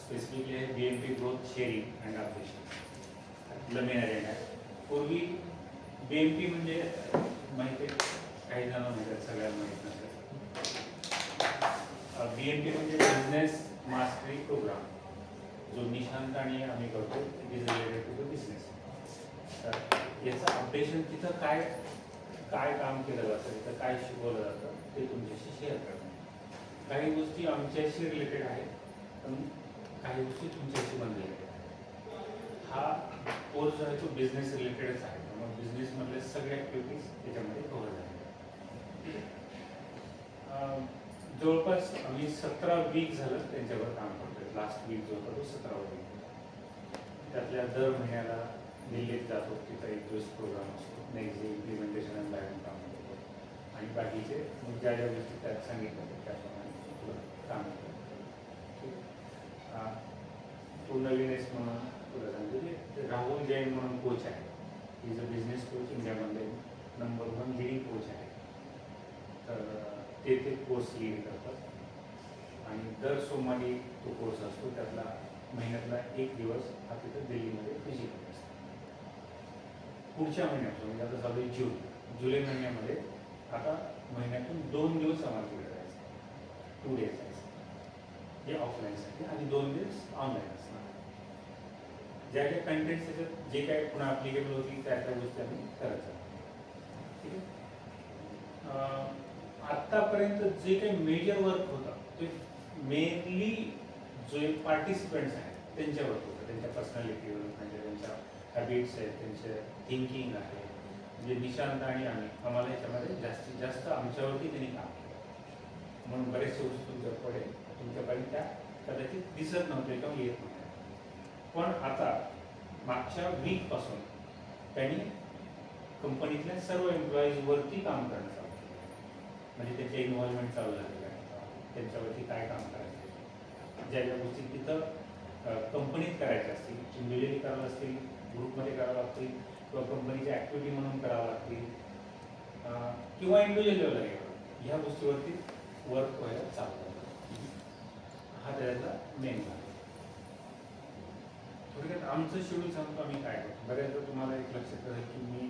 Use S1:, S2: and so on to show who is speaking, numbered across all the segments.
S1: Specifically आहे BMP growth sharing and operation. आपलं main area आहे. पूर्वी BMP म्हणजे माहिती आहे, काही जण माहिती, सगळ्यांना माहीत नसेल. BMP म्हणजे बिझनेस मास्टरी प्रोग्राम, जो निशांत आणि आम्ही करतो. It is related to the business. तर याचं अपडेशन तिथं काय काय काम केलं जातं, तिथं काय शिकवलं जातं ते तुमच्याशी शेअर करतो. काही गोष्टी आमच्याशी रिलेटेड आहेत, पण काही गोष्टी तुमच्याशी पण रिलेटेड आहेत. हा कोर्स जो आहे तो बिझनेस रिलेटेडच आहे. मग बिझनेसमधले सगळे ॲक्टिव्हिटीज त्याच्यामध्ये कव्हर झाले. जवळपास आम्ही 17 वीक झालं त्यांच्यावर काम करतोय. लास्ट वीक जो होता तो 17वा वीक. त्यातल्या दर महिन्याला दिल्लीत जातो, तिथं एक दिवस प्रोग्राम असतो. नेक्स्ट डे इम्प्लिमेंटेशन आणि बाहेरून काम करतो. आणि बाकीचे मग ज्या ज्या गोष्टी त्यात सांगितलं त्याप्रमाणे तुला काम करतो. तो नवीनच म्हणून तुला सांगतो की राहुल जैन म्हणून कोच आहे. इज अ बिझनेस कोच, इंडियामधले नंबर 1 लिडिंग कोच आहे. तर ते कोर्स लीड करतात आणि दर सोमवारी तो कोर्स असतो. त्यातला महिन्यातला एक दिवस हा तिथं दिल्लीमध्ये फिजिकल असतो. पुढच्या महिन्यात म्हणजे आता चालू आहे जुलै महिन्यामध्ये आता महिन्यातून 2 दिवस आम्हाला तिकडे जायचं, 2 डेज जायचं, हे ऑफलाईनसाठी, आणि 2 दिवस ऑनलाईन असणार. ज्या ज्या कंटेंट्स त्याच्यात जे काय पुन्हा ॲप्लिकेबल होती त्या त्या गोष्टी आम्ही करायचं. ठीक आहे. आत्तापर्यंत जे काही मेजर वर्क होतं ते मेनली जे पार्टिसिपंट्स आहेत त्यांच्यावर होतं. त्यांच्या पर्सनॅलिटीवर, म्हणजे त्यांच्या हॅबिट्स आहेत, त्यांचे थिंकिंग आहे. म्हणजे निशांत आणि आम्हाला याच्यामध्ये जास्तीत जास्त आमच्यावरती त्यांनी काम केलं. म्हणून बरेचसे गोष्टी तुमच्यापर्यंत त्या कदाचित दिसत नव्हते किंवा येत नव्हते. पण आता मागच्या वीकपासून त्यांनी कंपनीतल्या सर्व एम्प्लॉईजवरती काम करणं चालू केलं. म्हणजे त्यांचे इन्व्हॉल्वमेंट चालू झालेलं आहे. त्यांच्यावरती काय काम करायचं, ज्या ज्या गोष्टी तिथं कंपनीत करायच्या असतील, इंडिव्हिज्युअली करावं असतील, ग्रुपमध्ये करावं लागतील, किंवा कंपनीच्या ॲक्टिव्हिटी म्हणून करावं लागतील, किंवा इंडिव्हिज्युअल लेवलला घ्यावं, ह्या गोष्टीवरती वर्क व्हायला चालू झालं. हा त्याचा मेन भाग. थोडक्यात आमचं शेड्यूल सांगतो आम्ही काय करतो. बऱ्याचदा तुम्हाला एक लक्षात राहील की मी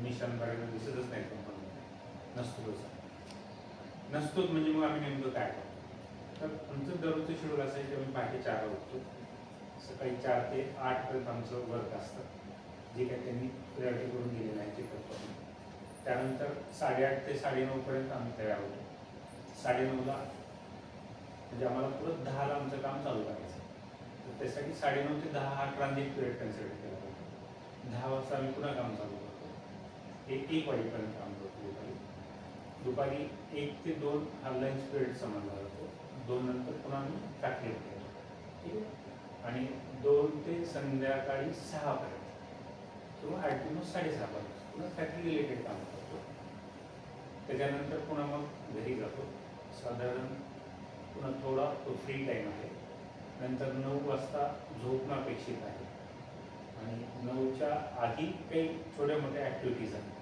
S1: निशांत बाहेर दिसतच नाही कंपनीमध्ये, नसतोच म्हणजे मग आम्ही नेमकं काय करतो. तर आमचं दररोजचं शेड्यूल असं आहे की आम्ही पहाटे 4 ला उठतो. सकाळी 4 ते 8 पर्यंत आमचं वर्क असतं. जे काही त्यांनी प्रायोरिटी करून दिलेलं आहे ते करतो आम्ही. त्यानंतर 8:30 ते 9:30 पर्यंत आम्ही तयार होतो. 9:30ला म्हणजे आम्हाला परत 10ला आमचं काम चालू करायचं. तर त्यासाठी 9:30 ते 10 हा ट्रान्झिट पिरियड कन्सिडर केला जातो. 10 वाजता आम्ही पुन्हा काम चालू करतो. 1 वाजेपर्यंत काम करतो. दुपारी 1 ते 2 हा लंच पिरियड समजला जातो. 2 नंतर पुन्हा आम्ही फॅक्टरीमध्ये येतो. ठीक आहे. आणि 2 ते संध्याकाळी 6 पर्यंत किंवा ॲल्टिमो 6:30 पर्यंत पुन्हा फॅक्टरी रिलेटेड काम करतो. त्याच्यानंतर पुन्हा मग घरी जातो. साधारण पुन्हा थोडा तो फ्री टाईम आहे. नंतर 9 वाजता झोपणं अपेक्षित आहे. आणि 9च्या आधी काही छोट्या मोठ्या ॲक्टिव्हिटीज आहेत.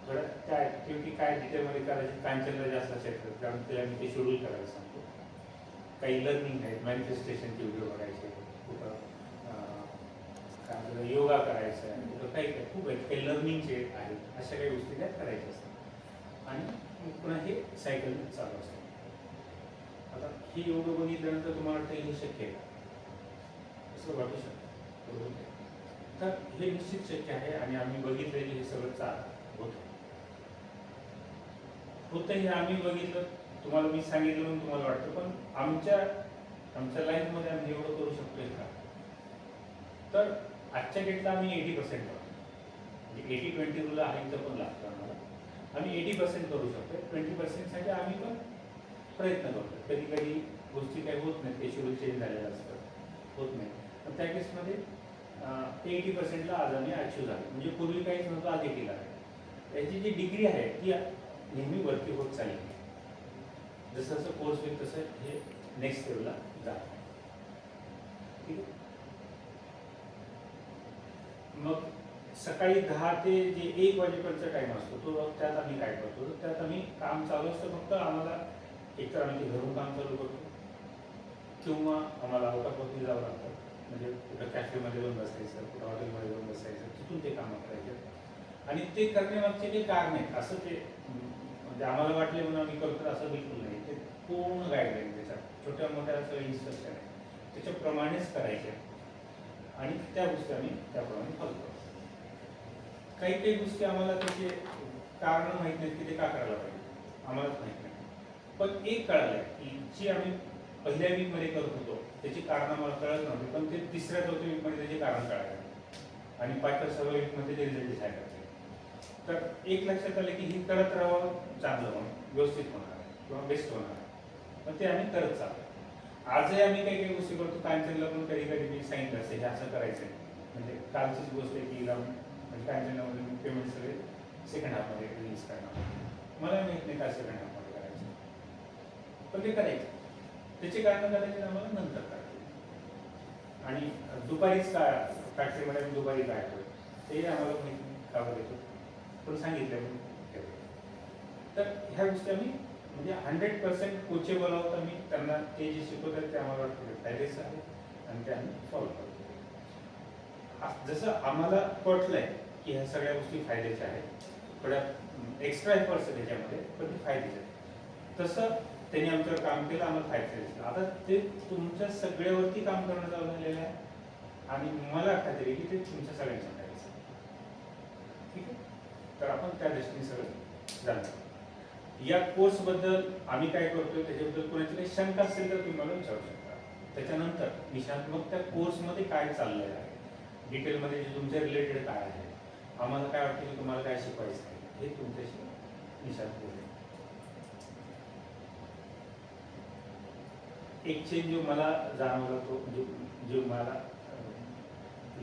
S1: थोड्या त्या ॲक्टिव्हिटी काय डिटेलमध्ये करायची, कांचनला जास्त क्षेत्र, कारण त्याला मी ते शेड्यूल करायला सांगतो. काही लर्निंग आहेत, मॅनिफेस्टेशनचे व्हिडिओ बघायचे, कुठं काय आपल्याला योगा करायचं आहे, कुठं काही काही खूप आहेत, काही लर्निंगचे आहेत, अशा काही गोष्टी त्यात करायच्या असतात. आणि पुन्हा हे सायकल चालू असतं. आता हे एवढं बघितल्यानंतर तुम्हाला वाटतं हे शक्य आहे असं वाटू शकतं, बरोबर? तर हे निश्चित शक्य आहे आणि आम्ही बघितलं की हे सगळं होतं हे आम्ही बघितलं. तुम्हाला मी सांगितलं म्हणून तुम्हाला वाटतं, पण आमच्या लाईफमध्ये आम्ही एवढं करू शकतोय का? तर आजच्या डेटला आम्ही 80% करतो. म्हणजे 80-20 रूल आहे तर पण लागतं आम्हाला. आम्ही 80% करू शकतो. 20%साठी आम्ही पण प्रयत्न करतो. कधी कधी गोष्टी काही होत नाहीत, ते शेड्यूल चेंज झालेलं असतं, होत नाही. पण त्या केसमध्ये 80%ला आज आम्ही अचीव झालो. म्हणजे पूर्वी काहीच नव्हतं, आज 80ला आहे. त्याची जी डिग्री आहे ती नेहमी वरती होत चालली. जसं जसं कोर्स होईल तसं हे नेक्स्ट लेवलला जातं. ठीक आहे. मग सकाळी 10 ते जे 1 वाजेपर्यंतचा टाईम असतो तो त्यात आम्ही काय करतो, तर त्यात आम्ही काम चालू असतं. फक्त आम्हाला एकतर आम्ही ते घरून काम चालू करतो, किंवा आम्हाला आउट ऑफ ऑफिस जावं लागतं, म्हणजे कुठं कॅफेमध्ये जाऊन बसायचं, कुठं हॉटेलमध्ये जाऊन बसायचं, तिथून ते कामं करायचे. आणि ते करण्यामागचे जे कारण आहेत असं ते म्हणजे आम्हाला वाटले म्हणून आम्ही करतो असं बिलकुल नाही. ते पूर्ण गाईडलाईन त्याच्यात छोट्या मोठ्या सगळ्या इन्स्ट्रक्शन आहे त्याच्याप्रमाणेच करायचे आणि त्या गोष्टी आम्ही त्याप्रमाणे फॉलो करतो. काही काही गोष्टी आम्हाला त्याचे कारण माहीत नाहीत की ते का करायला पाहिजे, आम्हालाच माहीत नाही. पण एक कळालं की जी आम्ही पहिल्या वीकमध्ये करत होतो त्याची कारण आम्हाला कळत नव्हती, पण ते तिसऱ्या चौथ्या वीकमध्ये त्याचे कारण कळायला आणि 5-6व्या वीकमध्ये ते रिझल्ट दिसायला लागले. तर एक लक्षात आलं की हे करत राहावं, चांगलं म्हणून व्यवस्थित होणार आहे किंवा बेस्ट होणार आहे. पण ते आम्ही करत चालतो. आजही आम्ही काही काही गोष्टी करतो. कांचनला पण कधी कधी मी सांगितलं असतं हे असं करायचं आहे. म्हणजे कालचीच गोष्ट आहे की म्हणजे कांचनलामध्ये मी पेमेंट सगळे सेकंड हाफमध्ये रिलीज करणार. मला माहीत नाही काय सेकंड हाफमध्ये करायचं, पण ते करायचं. त्याचे कारण करायचे आम्हाला नंतर करायचे. आणि दुपारीच काय फॅक्टरीमध्ये दुपारी काय होतं ते आम्हाला माहिती नाही, का येतो पण सांगितलं म्हणून. तर ह्या गोष्टी आम्ही म्हणजे 100% कोचेबल आहोत आम्ही. त्यांना ते जे शिकवतात ते आम्हाला वाटतं फायदेचं आहे आणि ते आम्ही फॉलो करतो. जसं आम्हाला पटलंय की ह्या सगळ्या गोष्टी फायद्याच्या आहेत, थोड्या एक्स्ट्रा एफर्ट्स आहे त्याच्यामध्ये पण ते फायद्याचे आहेत, तसं त्यांनी आमच्यावर काम केलं, आम्हाला फायदा दिसला. आता ते तुमच्या सगळ्यावरती काम करणं चालू झालेलं आहे आणि मला खात्री आहे की ते तुमच्या सगळ्यांच्या फायद्याचं आहे. ठीक आहे, तर आपण त्या दृष्टीने सगळं जाणतो. या कोर्सबद्दल आम्ही काय करतोय त्याच्याबद्दल कोणाची काही शंका असेल तर तुम्ही मला विचारू शकता. त्याच्यानंतर निशांत मग त्या कोर्समध्ये काय चाललेलं आहे, डिटेलमध्ये जे तुमच्या रिलेटेड काय आहे, आम्हाला काय वाटतं की तुम्हाला काय शिकवायचं आहे, हे तुमच्याशी निशांत बोलेल. एक चेंज जो मला जाणवला तो जो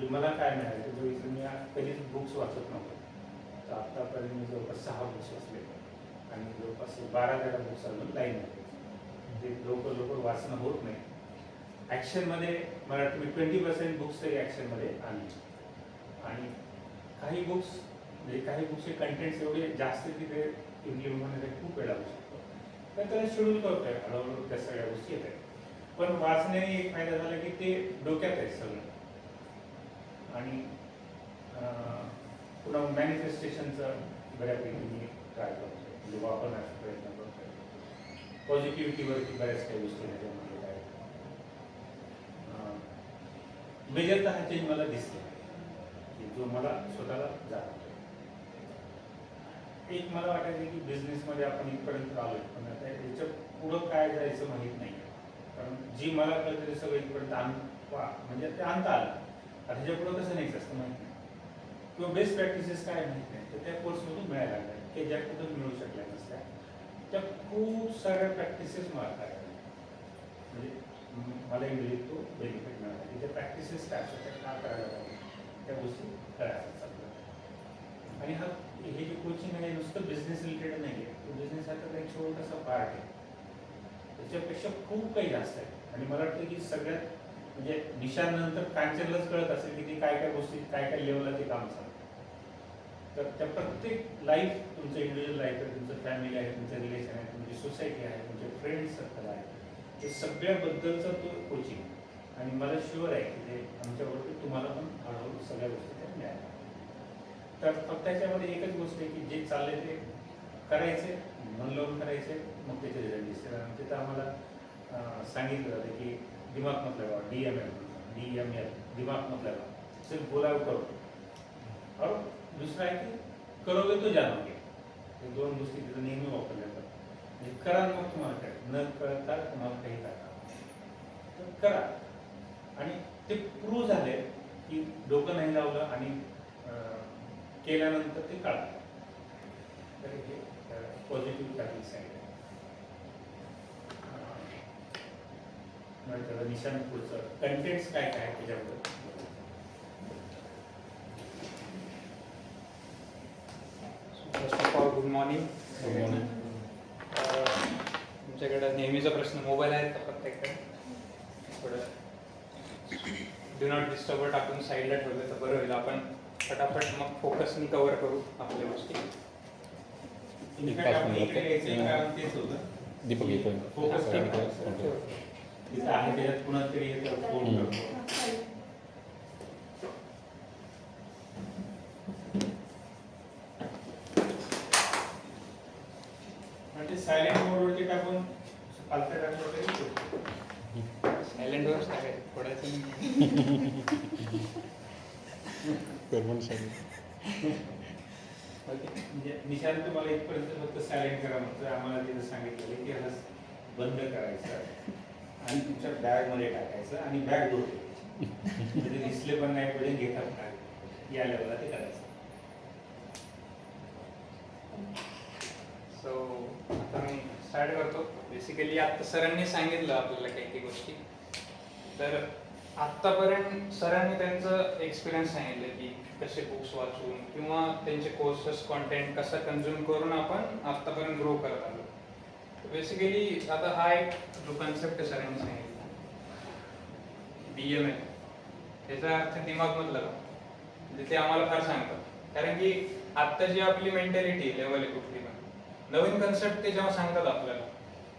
S1: मला काय मिळालं जो इथं मी कधीच बुक्स वाचत नव्हतो, तर आत्तापर्यंत मी जवळपास 6 बुक्स वाचले आणि जवळपास 12-13 बुक्स अजून लाईन होते. ते लवकर वाचणं होत नाही. ॲक्शनमध्ये मला वाटतं मी 20% बुक्स तरी ॲक्शनमध्ये आणले. आणि काही बुक्सचे कंटेंट्स एवढे जास्त की ते इम्प्लिमेंट होण्यासाठी खूप वेळ लागू शकतो. तर त्याला शेड्यूल करतोय, हळूहळू त्या सगळ्या गोष्टी येत आहेत. पण वाचण्याने एक फायदा झाला की ते डोक्यात आहे सगळं. आणि पुन्हा मॅनिफेस्टेशनचं बऱ्यापैकी मी ट्राय करतो, म्हणजे वापरण्याचा प्रयत्न करतो. पॉझिटिव्हिटीवरती बऱ्याच काही गोष्टी त्याच्यामध्ये काय मेजर तर हा चेंज मला दिसतो की जो मला स्वतःला जाणवतो. एक मला वाटायचं की बिझनेसमध्ये आपण इथपर्यंत आलोय, पण आता याच्या पुढं काय जायचं माहीत नाही. कारण जी मला कळतं ते सगळं इथपर्यंत म्हणजे ते आणता आलं. आता ह्याच्या पुढं कसं नाही असतं माहीत नाही, किंवा बेस्ट प्रॅक्टिसेस काय माहीत नाही. तर त्या कोर्समधून मिळायला लागल्या की ज्या कुठं मिळू शकल्या नसत्या त्या खूप साऱ्या प्रॅक्टिसेस मला काय म्हणजे मला इंग्लिश तो बेनिफिट मिळाला. त्याच्या प्रॅक्टिसेस काय असतात, त्या का करायला पाहिजे त्या गोष्टी करायला चालतात. आणि हे जे कोचिंग आहे नुसतं बिझनेस रिलेटेड नाही आहे, तो बिझनेस हा तर एक छोटासा पार्ट आहे, त्याच्यापेक्षा खूप काही जास्त आहे. आणि मला वाटतं की सगळ्यात म्हणजे निशानंतर कांचनलाच कळत असेल की ते काय काय गोष्टी काय काय लेवलला ते काम चालतं. तर त्या प्रत्येक लाईफ तुमचं इंडिव्हिज्युअल लाईफ आहे, तुमचं फॅमिली आहे, तुमचं रिलेशन आहे, तुमची सोसायटी आहे, तुमचे फ्रेंड सर्कल आहे, ते सगळ्याबद्दलचा तो कोचिंग. आणि मला शुअर आहे की ते आमच्याबरोबर तुम्हाला पण हळूहळू सगळ्या गोष्टी त्या मिळाल्या. तर फक्त त्याच्यामध्ये एकच गोष्ट आहे की जे चाललंय ते करायचे, मन लावून करायचे, मग त्याचे रिझल्ट दिसते. तिथं आम्हाला सांगितलं जातं की दिमाग मत लगाओ, DML दिमाग मत लगाओ, सिर्फ बोला करो. और दुसरा आहे की करोगे तो जानोगे. हे दोन गोष्टी तिथं नेहमी वापरल्या जातात. म्हणजे करा मग तुम्हाला काय, न कळता तुम्हाला काही करा तर करा. आणि ते प्रूव्ह झाले की डोकं नाही लावलं आणि केल्यानंतर ते कळलं. तर हे पॉझिटिव्ह काही साईड आहे. त्याला निशांत पुढचं कंटेंट्स काय काय त्याच्याबद्दल.
S2: First of all good morning. तुमच्याकडे नेहमीचा प्रश्न मोबाईल आहेत का प्रत्येककडे? थोडं डू नॉट डिस्टर्ब टाकून साईडला ठेवलं तर बरं होईल. आपण फटाफट मग फोकसनी कव्हर करू आपल्या गोष्टी.
S1: इनफॅक्ट आपण इकडे यायचं कारण तेच होतं
S3: दीपक येतो
S1: फोकस तिथं आहे त्याच्यात पुन्हा तरी येतं फोन करतो. म्हणजे सायलेंट मोडवरती टाकून पालथ्या टाकलं तरी होतं.
S2: सायलेंटवरच टाकायचं, पडायचं नाही.
S1: म्हणजे निशांत तुम्हाला इथपर्यंत फक्त सायलेंट करा म्हणतो. आम्हाला तिथं सांगितलेलं की ह्याला बंद करायचं आणि तुमच्या बॅगमध्ये टाकायचं आणि बॅग दूर ठेवायची. म्हणजे दिसले पण नाही पाहिजे, घेतात काय या लेवलला ते करायचं.
S2: सो आता मी स्टार्ट करतो. बेसिकली आता सरांनी सांगितलं आपल्याला काही काही गोष्टी. तर आत्तापर्यंत सरांनी त्यांचं एक्सपिरियन्स सांगितलं की कसे बुक्स वाचून किंवा त्यांचे कोर्सेस कॉन्टेंट कसं कन्झ्युम करून आपण आत्तापर्यंत ग्रो करत आलो. बेसिकली आता हा एक जो कन्सेप्ट आहे सरांनी सांगितला DML, त्याचा अर्थ दिमागमधला का, म्हणजे ते आम्हाला फार सांगतात. कारण की आत्ता जी आपली मेंटॅलिटी लेवल आहे कुठली पण नवीन कन्सेप्ट ते जेव्हा सांगतात आपल्याला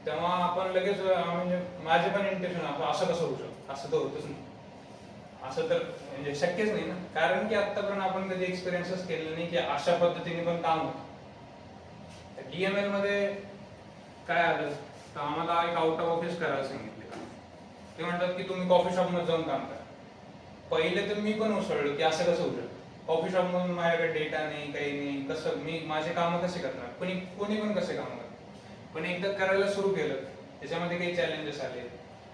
S2: तेव्हा आपण लगेच म्हणजे माझे पण इंटेन्शन असं कसं होऊ शकतं, असं तर होतच नाही, असं तर म्हणजे शक्यच नाही ना. कारण की आत्तापर्यंत आपण कधी एक्सपिरियन्सच केलेलं नाही की अशा पद्धतीने पण काम होतं. DML मध्ये काय आलं तर आम्हाला एक आउट ऑफ ऑफिस करायला सांगितले. ते म्हणतात की तुम्ही कॉफी शॉपमध्ये जाऊन काम करा. पहिले तर मी पण उसळलो की असं कसं होऊ शकतं, कॉफी शॉपमधून माझ्याकडे डेटा नाही, काही नाही, कसं मी माझे कामं कसे करणार, कोणी पण कसे कामं करणार. पण एकदा करायला सुरू केलं त्याच्यामध्ये काही चॅलेंजेस आले.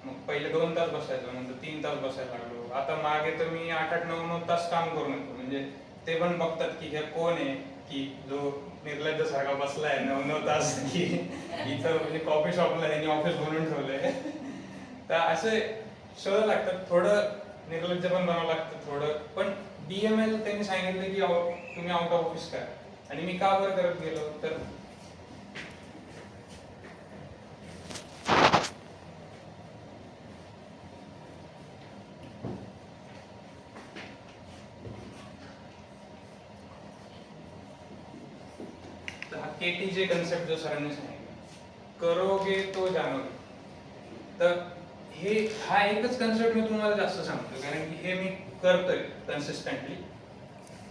S2: मग पहिले 2 तास बसायचो, नंतर 3 तास बसायला लागलो. आता मागे तर मी 8-8, 9-9 तास काम करून येतो. म्हणजे ते पण बघतात की हे कोण आहे की जो निर्लज्ज सारखा बसलाय 9-9 तास की इथं म्हणजे कॉफी शॉपला त्यांनी ऑफिस बनवून ठेवलंय. तर असे शोध लागतात. थोडं निर्लज्ज पण बनावं लागतं थोडं. पण DML त्यांनी सांगितलं की तुम्ही आउट ऑफ ऑफिस करा. आणि मी का बरं करत गेलो तर KTJ कन्सेप्ट जो सरांनी सांगितलं, करोगे तो जानोगे. तर हा एकच कन्सेप्ट मी तुम्हाला जास्त सांगतो कारण की हे मी करतोय कन्सिस्टंटली.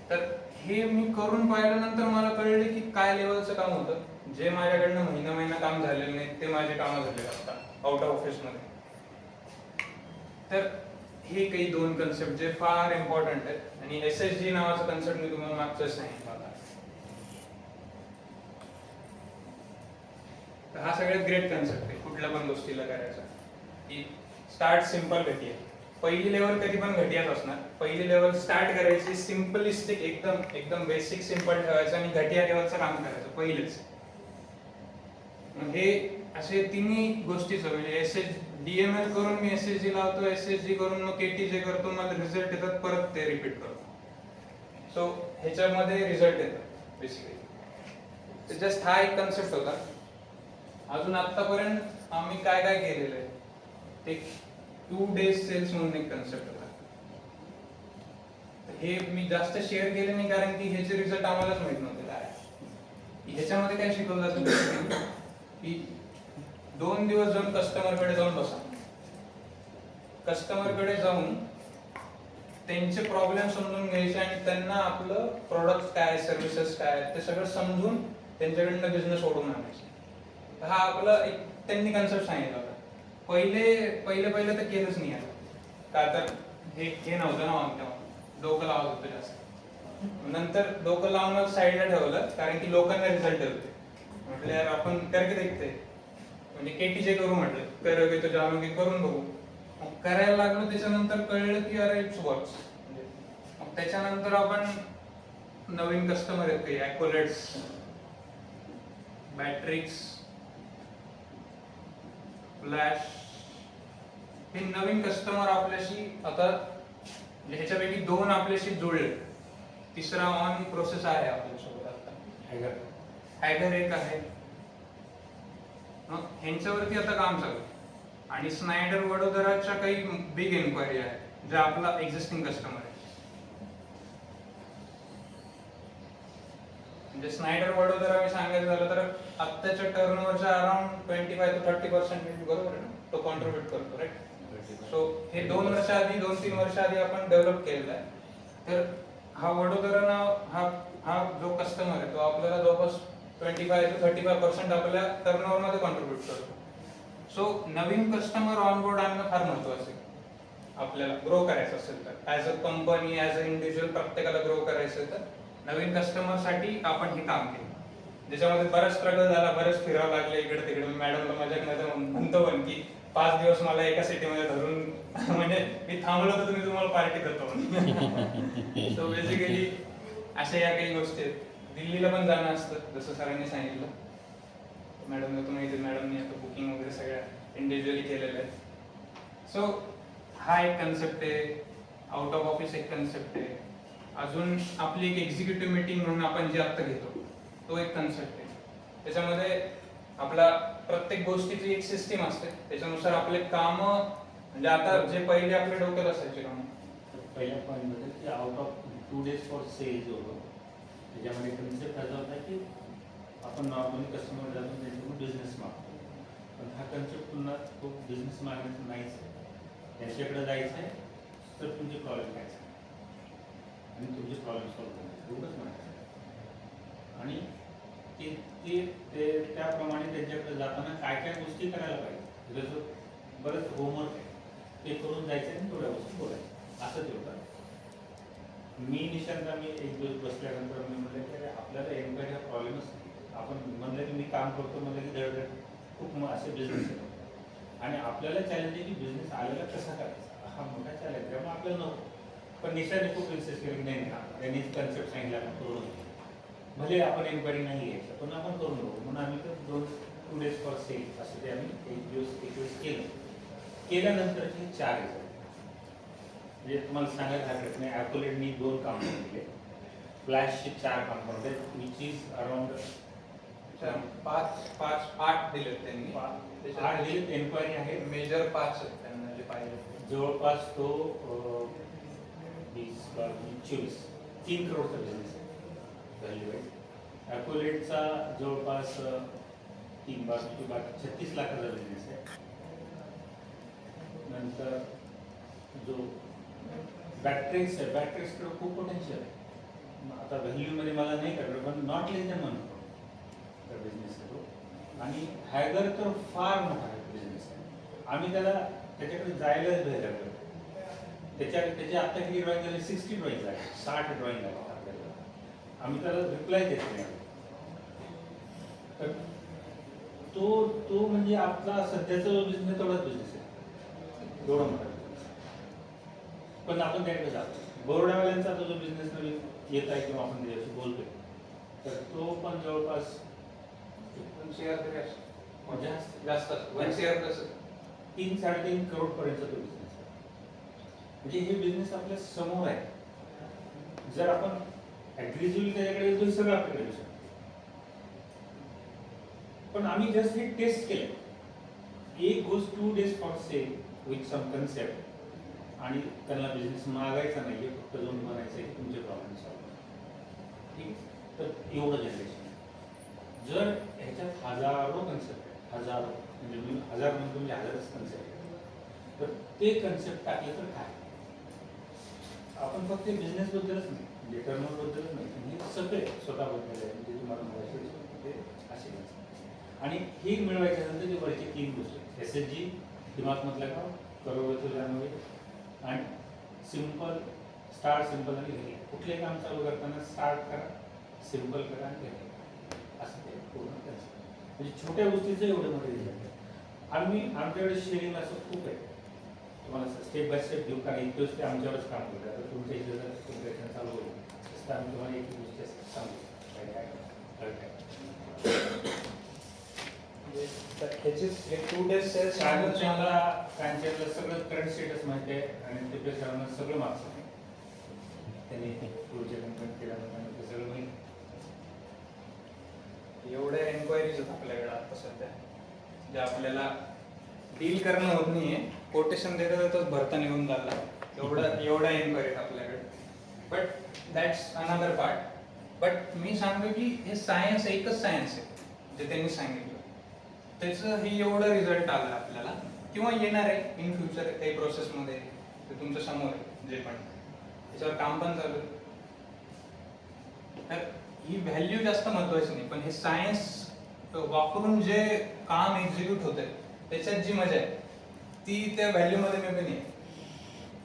S2: तर हे मी करून पाहिल्यानंतर मला कळले की काय लेवलचं काम होतं. जे माझ्याकडनं महिना काम झालेलं नाही ते माझे कामं झाले आता आउट ऑफ ऑफिसमध्ये. तर हे काही 2 कन्सेप्ट जे फार इम्पॉर्टंट आहेत. आणि SSG नावाचा कन्सेप्ट मी तुम्हाला मागचं सांगितलं होता. तर हा सगळ्यात ग्रेट कन्सेप्ट आहे कुठल्या पण गोष्टीला करायचा. की स्टार्ट सिम्पल घटिया. पहिली लेवल कधी पण घटियाच असणार. पहिली लेवल स्टार्ट करायची सिम्पलिस्टिक, एकदम बेसिक सिम्पल ठेवायचं आणि घटिया लेवलचं काम करायचं पहिलेच. हे असे तिन्ही गोष्टीचं म्हणजे DML करून मी SSG लावतो, SSG करून मग KTJ करतो, मला रिझल्ट येतात, परत ते रिपीट करतो. सो ह्याच्यामध्ये रिझल्ट येतात बेसिकली. जस्ट हा एक कन्सेप्ट होता. अजून आतापर्यंत आम्ही काय काय केलेलं आहे ते 2 days सेल्स म्हणून एक कन्सेप्ट होता. हे मी जास्त शेअर केले नाही कारण की ह्याचे रिझल्ट आम्हालाच माहित नव्हते काय. ह्याच्यामध्ये काय शिकवलं जातं की 2 दिवस जाऊन कस्टमरकडे जाऊन बसा. कस्टमरकडे जाऊन त्यांचे प्रॉब्लेम समजून घ्यायचे आणि त्यांना आपलं प्रोडक्ट काय, सर्व्हिसेस काय ते सगळं समजून त्यांच्याकडनं बिझनेस ओढून आणायचं. हा आपला एक त्यांनी कन्सेप्ट सांगितला होता. पहिले तर केलंच नाही आता. का तर हे नव्हतं ना तेव्हा, डोकं लावत होतं जास्त. नंतर डोकं लावून साईडला ठेवलं कारण की लोकांना रिझल्ट होते. म्हटलं यार आपण करके देखते, म्हणजे KTJ करू म्हटलं, करोगे तो जानोगे करून बघू. मग करायला लागलो त्याच्यानंतर कळलं की अरे इट्स वर्क्स. मग त्याच्यानंतर आपण नवीन कस्टमर आहेत काही ॲक्युरेट्स, मॅट्रिक्स, फ्लॅश, हे नवीन कस्टमर आपल्याशी आता ह्याच्यापैकी 2 आपल्याशी जुळले. तिसरा ऑन प्रोसेस आहे आपल्यासोबत आता. हॅगर एक आहे. मग ह्यांच्यावरती आता काम चालू. आणि स्नायडर वडोदराच्या काही बिग इन्क्वायरी आहे जे आपला एक्झिस्टिंग कस्टमर आहे. म्हणजे स्नायडर वडोदरा मी सांगायचं झालं तर आत्ताच्या टर्नओव्हरच्या अराउंड 25 to 30% बरोबर आहे ना, तो कॉन्ट्रीब्युट करतो राईट. सो हे 2 वर्ष आधी आपण डेव्हलप केलेलं आहे. तर हा वडोदरा नाव हा जो कस्टमर आहे तो आपल्याला जवळपास 25 to 35% आपल्या टर्नओव्हर मध्ये कॉन्ट्रीब्युट करतो. सो नवीन कस्टमर ऑनबोर्ड आणणं फार महत्वाचं आहे. आपल्याला ग्रो करायचं असेल तर as a company, as a individual प्रत्येकाला ग्रो करायचं आहे तर नवीन कस्टमरसाठी आपण हे काम केलं. ज्याच्यामध्ये बराच स्ट्रगल झाला, बरेच फिरावं लागले इकडे तिकडे. मी मॅडमला मजाकमध्ये म्हणतो पण की 5 दिवस मला एका सिटीमध्ये धरून म्हणजे मी थांबलो तर तुम्ही तुम्हाला पार्टी देतो. सो बेसिकली अशा या काही गोष्टी आहेत. दिल्लीला पण जाणं असतं जसं सरांनी सांगितलं. मॅडमला तर माहिती, मॅडमनी आता बुकिंग वगैरे सगळ्या इंडिव्हिज्युअली केलेलं आहे. सो हा एक कन्सेप्ट आहे, आउट ऑफ ऑफिस एक कन्सेप्ट आहे. अजून आपली एक एक्झिक्युटिव्ह मीटिंग म्हणून आपण जे आत्ता घेतो तो एक कन्सेप्ट आहे. त्याच्यामध्ये आपला प्रत्येक गोष्टीची एक सिस्टीम असते, त्याच्यानुसार आपले काम म्हणजे आता जे पहिले आपल्या डोक्यात असायचे काम.
S1: पहिल्या पॉईंटमध्ये की out of 2 days for sale जो होतो त्याच्यामध्ये कन्सेप्ट असा होता की आपण नॉर्मली कस्टमर जाऊन त्यांच्याकडून बिझनेस मागतो, पण हा कन्सेप्ट पुन्हा तो बिझनेस मागण्याचा नाहीच आहे. त्यांच्याकडे जायचं आहे तर तुमचे प्रॉब्लेम काय आणि तुमचे प्रॉब्लेम सॉल्व्ह करायचे एवढंच म्हणायचं. आणि ते ते ते त्याप्रमाणे त्यांच्याकडे जाताना काय काय गोष्टी करायला पाहिजे, जसं बरंच होमवर्क आहे ते करून जायचं आणि थोड्या गोष्टी बोलायचं असंच होतं. मी निशांत मी एक दिवस बसल्यानंतर मी म्हटलं की आपल्याला एन्क्वायरी हा प्रॉब्लेमच नाही. आपण म्हणलं की मी काम करतो म्हणलं की धडधड खूप असे बिझनेस येतात आणि आपल्याला चॅलेंज आहे की बिझनेस आलेला कसा करायचा हा मोठा चॅलेंज. त्यामुळे आपल्याला नको. पण निशाने खूप इन्सिस्ट केली नाही नाही त्यांनी कन्सेप्ट सांगितलं आपण करून भले आपण एन्क्वायरी नाही घ्यायचं पण आपण करून बघू म्हणून आम्ही तर 2 days फॉर सेल असं ते आम्ही एक दिवस केल्यानंतर हे 4 येतात. म्हणजे तुम्हाला सांगायला हरकत नाही, ॲपोलेटनी 2 काम केले, फ्लॅशचे 4 काम करते विच इज अराउंड
S2: 8 दिलेत त्यांनी.
S1: 8 दिलेत. एन्क्वायरी आहे
S2: मेजर 5 आहेत त्यांना जे पाहिजे.
S1: जवळपास तो 20, 24, 3 करोडचा बिझनेस आहे व्हॅल्यू वाईज. ॲपोलेटचा जवळपास 36 लाखाचा बिझनेस आहे. नंतर जो बॅटरीज आहे, बॅटरीजकडे खूप पोटेन्शियल आहे. आता व्हॅल्यूमध्ये मला नाही कळलं पण नॉट लेस दॅन म्हणतो तर बिझनेस आहे तो. आणि हॅगर तर फार मोठा बिझनेस आहे. आम्ही त्याच्याकडे जायलाच भेट लागलो. त्याची आता किती ड्रॉइंग झाली, 60 ड्रॉइंग झाली, 60 ड्रॉइंग झाली आपल्याला. आम्ही त्याला रिप्लाय देत नाही. तर तो म्हणजे आपला सध्याचा बिझनेस तेवढाच बिझनेस आहे, एवढा मोठा बिझनेस. पण आपण त्याकडे जातो. बोर्डावाल्यांचा तो जो बिझनेस नवीन येत आहे किंवा आपण त्याच्याशी बोलतोय तर तो पण जवळपास
S2: 1 शेअर जास्त 1 शेअर प्लस
S1: 3-3.5 करोड पर्यंतचा तो बिझनेस आहे. म्हणजे हे बिझनेस आपल्या समोर आहे. जर आपण ॲग्रेसिव्हली त्याच्याकडे येतो सगळं आपल्याकडे येऊ शकतो. पण आम्ही जस्ट हे टेस्ट केलं. एक गोष्ट 2 days for sale with some concept आणि त्यांना बिझनेस मागायचा नाही आहे, फक्त जाऊन म्हणायचं आहे की तुमचे प्रॉब्लेम सॉल्व्ह. ठीक. तर एवढं जनरेशन. जर ह्याच्यात हजारो कन्सेप्ट आहेत, हजारो म्हणजे मी 1000 म्हणतो म्हणजे हजारच कन्सेप्ट आहेत, तर ते कन्सेप्ट टाकले तर काय आपण फक्त बिझनेसबद्दलच नाही म्हणजे टर्नओव्हरबद्दलच नाही, हे सगळे स्वतःबद्दल आहे म्हणजे तुम्हाला मागायचे ते असे. आणि हे मिळवायच्यानंतर ते वरचे 3 गोष्टी SSG दिमागमधलं गाव करोडचं जाणवे आणि सिम्पल स्टार्ट सिम्पल आणि घरी. कुठलेही काम चालू करताना स्टार्ट करा, सिम्पल करा आणि घरी असं ते पूर्ण करायचं. म्हणजे छोट्या गोष्टीचं एवढं मोठं रिझल्ट. आम्ही आमच्याकडे शेअरिंग असं खूप आहे. तुम्हाला स्टेप बाय स्टेप घेऊ कारण एक दिवस ते आमच्यावरच काम करतात. आता तुमच्या इथे जर प्रिपरेशन चालू होईल तसं आम्ही तुम्हाला एक गोष्टी सांगू काय काय काय
S2: ह्याचे 2 days सेल
S1: कांचनला सगळं करंट स्टेटस माहिती आहे आणि ते सरांना सगळं मार्क्स आहे. त्यांनी पुढच्या कंप्लेंट केल्यानंतर ते सगळं माहिती.
S2: एवढ्या एन्क्वायरीज आहेत आपल्याकडे आता सध्या जे आपल्याला डील करणं होत नाहीये. कोटेशन देता देताच भरता निघून झाला एवढ्या एन्क्वायरीज आपल्याकडे. But that's another part. But मी सांगतो की हे सायन्स एकच सायन्स आहे जे त्यांनी सांगितलं, त्याचं हे एवढं रिझल्ट आलं आपल्याला किंवा येणार आहे इन फ्युचर काही प्रोसेसमध्ये, ते तुमच्या समोर आहे जे पण त्याच्यावर काम पण चालू आहे. तर ही व्हॅल्यू जास्त महत्वाची नाही, पण हे सायन्स वापरून जे काम एक्झिक्यूट होत आहे त्याच्यात जी मजा आहे ती त्या व्हॅल्यूमध्ये मे बी नाही.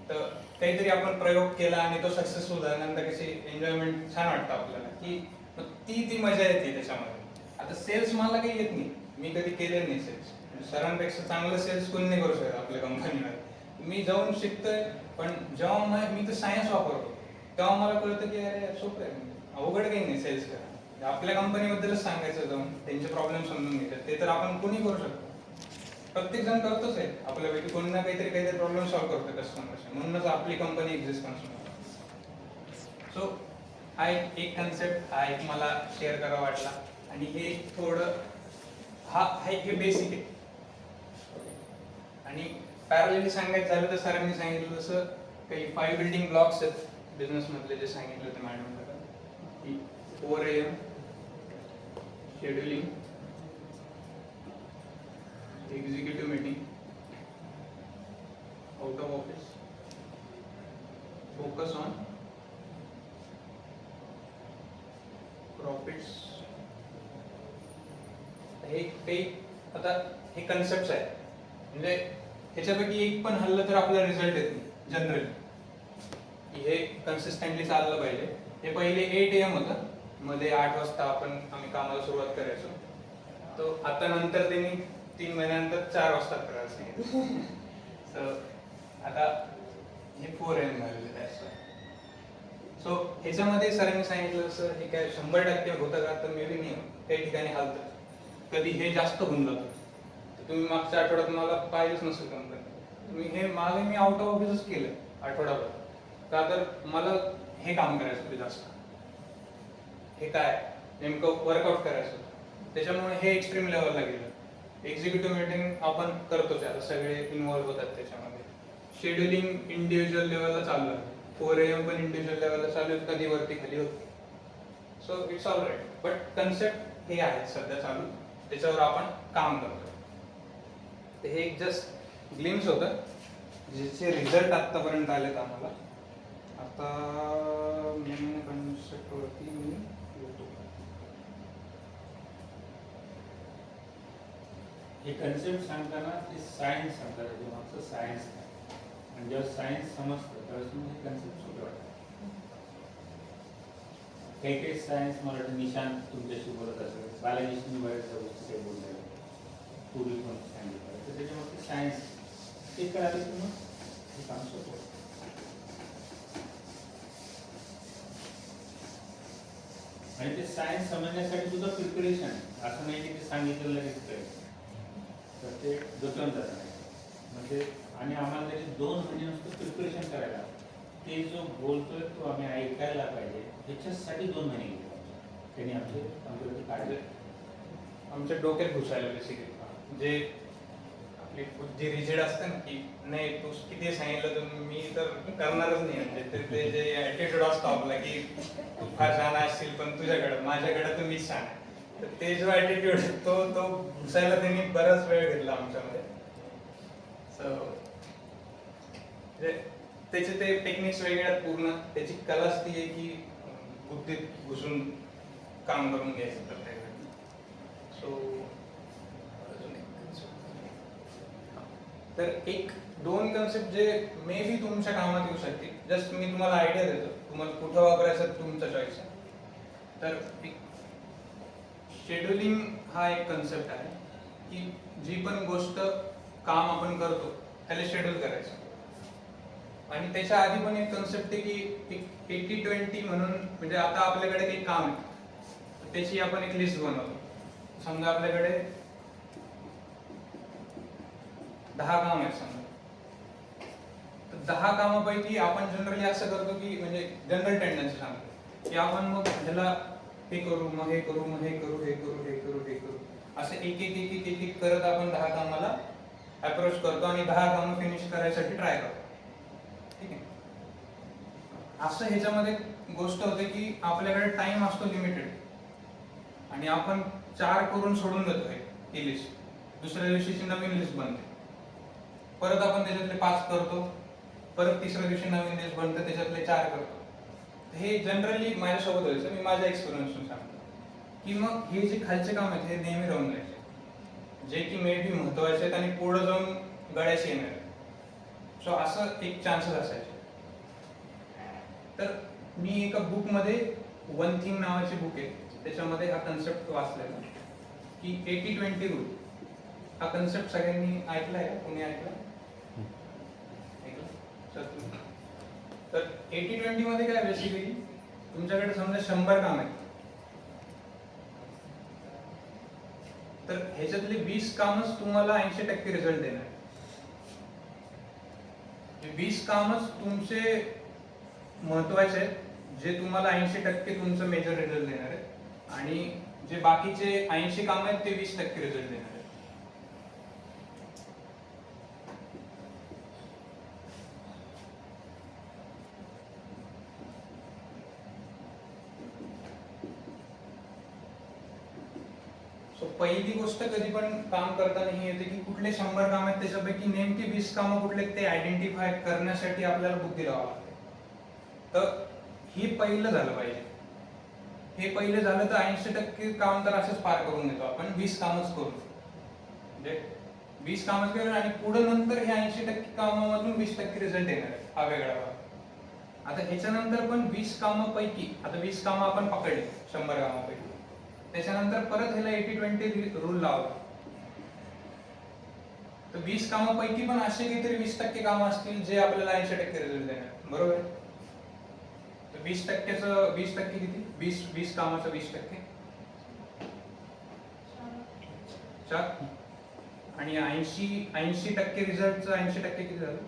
S2: तर काहीतरी आपण प्रयोग केला आणि तो सक्सेसफुल झाल्यानंतर कशी एन्जॉयमेंट छान वाटतं आपल्याला की ती मजा येते त्याच्यामध्ये. आता सेल्स मला काही येत नाही, मी कधी केलेलं नाही सेल्स, सरांपेक्षा चांगलं सेल्स कोणी नाही करू शकत आपल्या कंपनीमध्ये. मी जाऊन शिकतोय, पण जेव्हा मी तर सायन्स वापरतो तेव्हा मला कळतं की अरे सोपं आहे, अवघड काही नाही सेल्स करा. आपल्या कंपनीबद्दलच सांगायचं जाऊन त्यांचे प्रॉब्लेम समजून घ्यायचे, ते तर आपण कोणी करू शकतो, प्रत्येक जण करतोच आहे आपल्यापैकी कोणी ना काहीतरी प्रॉब्लेम सॉल्व्ह करतो कस्टमरचे, म्हणूनच आपली कंपनी एक्झिस्ट कन्झ्युमर. सो हा एक कन्सेप्ट हा एक मला शेअर करावा वाटला, आणि हे थोडं हे बेसिक आहे. आणि पॅरलली सांगायचं झालं तर सरांनी सांगितलं तसं काही 5 बिल्डिंग ब्लॉक्स आहेत बिझनेसमधले, जे सांगितलं होतं मॅडम की 4 AM scheduling, executive meeting, out of office, focus on profits. हे काही आता हे कन्सेप्ट आहे, म्हणजे ह्याच्यापैकी एक पण हल्लं तर आपला रिझल्ट येत नाही जनरली. हे कन्सिस्टंटली चाललं पाहिजे. हे पहिले 8 AM होतं, मध्ये 8 वाजता आम्ही कामाला सुरुवात करायचो. तो आता नंतर त्यांनी 3 महिन्यानंतर 4 वाजता करायला सांगितलं. सो आता हे 4 AM झालेलं आहे. सो ह्याच्यामध्ये सरांनी सांगितलं असं हे काय 100% होतं का, तर मे बी नाही, काही ठिकाणी हलतं, कधी हे जास्त होऊन जातं. तुम्ही मागच्या आठवड्यात मला पाहिजेच नसेल कंपनी, तुम्ही हे मागे मी आउट ऑफ ऑफिसच केलं आठवड्याभर, का तर मला हे काम करायचं होतं जास्त, हे काय नेमकं वर्कआउट करायचं होतं, त्याच्यामुळे हे एक्स्ट्रीम लेवलला गेलं. एक्झिक्युटिव्ह मीटिंग आपण करतोच, आता सगळे इन्व्हॉल्व्ह होतात त्याच्यामध्ये. शेड्युलिंग इंडिव्हिज्युअल लेवलला चालू आहे, 4 AM पण इंडिव्हिज्युअल लेवलला चालू आहे, कधी वरती खाली होते. So it's all right, but concept हे आहे सध्या चालू, त्याच्यावर आपण काम करतो. हे एक जस्ट ग्लिम्स होतं, ज्याचे रिझल्ट आत्तापर्यंत आलेत आम्हाला. आता मेन कन्सेप्टवरती मी येतो.
S1: हे कन्सेप्ट सांगताना ते सायन्स सांगतात, ते मागचं सायन्स आहे, आणि जेव्हा सायन्स समजतं त्यावेळेस मग हे कन्सेप्ट सोपे वाटतात. काही सायन्स मला वाटतं निशांत तुमच्याशी बोलत असेल, बालाजीशी बऱ्याचशा गोष्टी काही बोलल्या पूर्वी पण सांगितलं, तर त्याच्यामध्ये ते सायन्स ते कळाले की मग हे काम सोपं होतं. आणि ते सायन्स समजण्यासाठी सुद्धा प्रिपरेशन आहे, असं नाही की ते सांगितलं लगेच कळेल, तर ते जतन जात नाही म्हणजे. आणि आम्हाला त्याची 2 महिने नुसतं प्रिपरेशन करायला, ते जो बोलतोय तो आम्ही ऐकायला पाहिजे, ह्याच्यासाठी 2 महिने गेले त्यांनी आमचे काढले,
S2: आमच्या डोक्यात घुसायला बेसिकली. जे आपली बुद्धी रिजिड असते ना की नाही तू किती सांगितलं तर मी तर करणारच नाही, म्हणजे ते जे ॲटिट्यूड असतो आपला की तू फार छान असशील पण तुझ्याकडं, माझ्याकडं तर मीच छान आहे, तर ते जो ॲटिट्यूड तो घुसायला त्यांनी बराच वेळ घेतला आमच्यामध्ये. सो त्याचे ते टेक्निक्स वेगळे आहेत पूर्ण, त्याची कलाच ती आहे की बुद्धीत घुसून काम करून घ्यायचं प्रत्येकाने. सो तर 1-2 कन्सेप्ट जे मे बी तुमच्या कामात येऊ शकतील, जस्ट मी तुम्हाला आयडिया देतो, तुम्हाला कुठं वापरायचं तुमचा चॉईस आहे. तर शेड्युलिंग हा एक कन्सेप्ट आहे की जी पण गोष्ट काम आपण करतो त्याला शेड्यूल करायचं. आणि त्याच्या आधी पण एक कन्सेप्ट आहे की 80-20 म्हणून, म्हणजे आता आपल्याकडे काही काम आहे त्याची आपण एक लिस्ट बनवतो. समजा आपल्याकडे 10 काम आहेत समजा, तर 10 कामापैकी आपण जनरली असं करतो की, म्हणजे जनरल टेंडन्सी सांगतो की आपण मग ह्याला हे करू, मग हे करू, मग हे करू, हे करू, हे करू, हे करू, असं एक करत आपण 10 कामाला अप्रोच करतो आणि 10 कामं फिनिश करायसाठी ट्राय करतो. ठीक आहे, असं ह्याच्यामध्ये गोष्ट होते की आपल्याकडे टाइम असतो लिमिटेड आणि आपण 4 करून सोडून देतोय ही लिस्ट. दुसऱ्या दिवशीची नवीन लिस्ट बनते, परत आपण त्याच्यातले 5 करतो, परत तिसऱ्या दिवशी नवीन लिस्ट बनते, त्याच्यातले 4 करतो. हे जनरली माझ्यासोबत व्हायचं, मी माझ्या एक्सपिरियन्सतून सांगतो की मग हे जे खालचे काम आहेत हे नेहमी राहून जायचे, जे की मे बी महत्वाचे आहेत आणि पुढे जाऊन गळ्याशी येणार आहेत. सो असं एक चान्सेस असायचे. तर मी एका बुकमध्ये वन थिंग नावाची बुक आहे, त्याच्यामध्ये हा कन्सेप्ट वाचलेला की 80-20 रूल. हा कन्सेप्ट सगळ्यांनी ऐकलाय का? कोणी ऐकला? तर 80-20 मध्ये काय बेसिकली, तुमच्याकडे समजा 100 काम आहेत, तर ह्याच्यातले 20 कामच तुम्हाला 80% रिझल्ट देणार. 20 कामच तुमचे महत्वाचे आहेत, जे तुम्हाला 80% तुमचं मेजर रिझल्ट देणार आहे, आणि जे बाकीचे 80 काम आहेत ते 20% रिझल्ट देणार आहे. सो पहिली गोष्ट कधी पण काम करताना ही येते की कुठले 100 काम आहेत त्याच्यापैकी नेमकी 20 कामं कुठले ते आयडेंटिफाय करण्यासाठी आपल्याला बुद्धी लावावी लागते. तर हे पहिलं झालं पाहिजे. हे पहिलं झालं तर 80% काम तर असंच पार करून घेतो आपण, 20 कामच करू. म्हणजे 20 कामच करू आणि पुढे नंतर हे 80% कामामधून 20% रिझल्ट येणार आहे, हा वेगळा भाग. आता ह्याच्यानंतर पण 20 कामापैकी, आता 20 कामं आपण पकडली 100 कामापैकी, त्याच्यानंतर परत ह्याला 80-20 रूल लावला. तर 20 कामापैकी पण असे काहीतरी 20% कामं असतील जे आपल्याला 80% रिझल्ट देणार, बरोबर आहे? तर 20%चं 20% किती? 20 कामाचं 20%? 4. आणि 80% रिझल्टचं 80% किती झालं?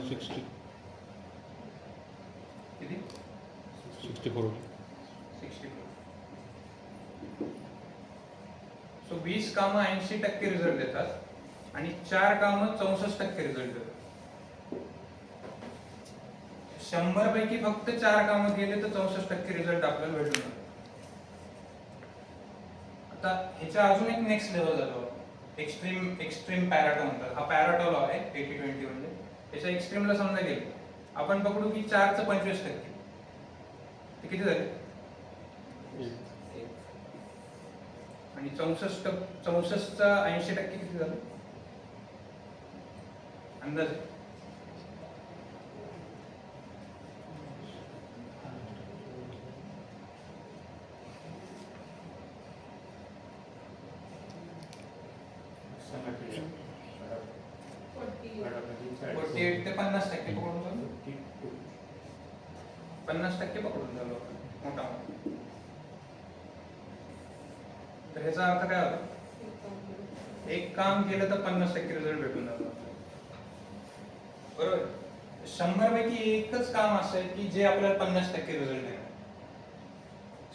S3: 60.
S2: किती?
S3: 64.
S2: 64. सो 20 कामं 80% रिझल्ट देतात आणि 4 कामं 64% रिझल्ट देतात. 100 पैकी फक्त 4 कामं गेले तर 64% रिझल्ट आपल्याला भेटून जातो. आता ह्याच्या अजून एक नेक्स्ट लेवल झालं, एक्स्ट्रीम पॅराटो म्हणतात. हा पॅराटो लॉ आहे 80-20 म्हणजे. त्याच्या एक्स्ट्रीमला समजा गेले, आपण पकडू की 4चं 25%, ते किती झाले? आणि 64चा 80% किती झालं अंदाज?
S1: संघटनेला
S2: 48 ते 50% पकडून झालं. 50% पकडून झालं मोठा. तर ह्याचा अर्थ काय होता? एक काम केलं तर 50% रिझल्ट भेटून जातो, बरोबर? 100 पैकी एकच काम असं आहे की जे आपल्याला 50% रिझल्ट देणार.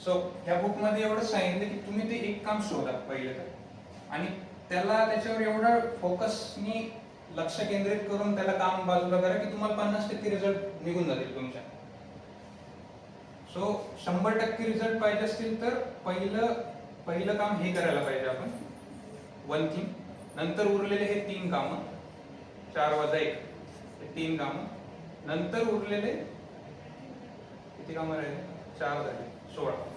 S2: सो ह्या बुक मध्ये एवढं सांगितलं की तुम्ही ते एक काम शोधा पहिले तर, आणि त्याला त्याच्यावर एवढा फोकसनी लक्ष केंद्रित करून त्याला काम बाजूला करा की तुम्हाला 50% रिझल्ट निघून जातील तुमच्या. सो 100% रिझल्ट पाहिजे असतील तर पहिलं काम हे करायला पाहिजे आपण, वन थिंग. नंतर उरलेले हे 3 कामं, 4 वजा 1 हे 3 कामं. नंतर उरलेले किती कामं राहिले? 4 झाले 16.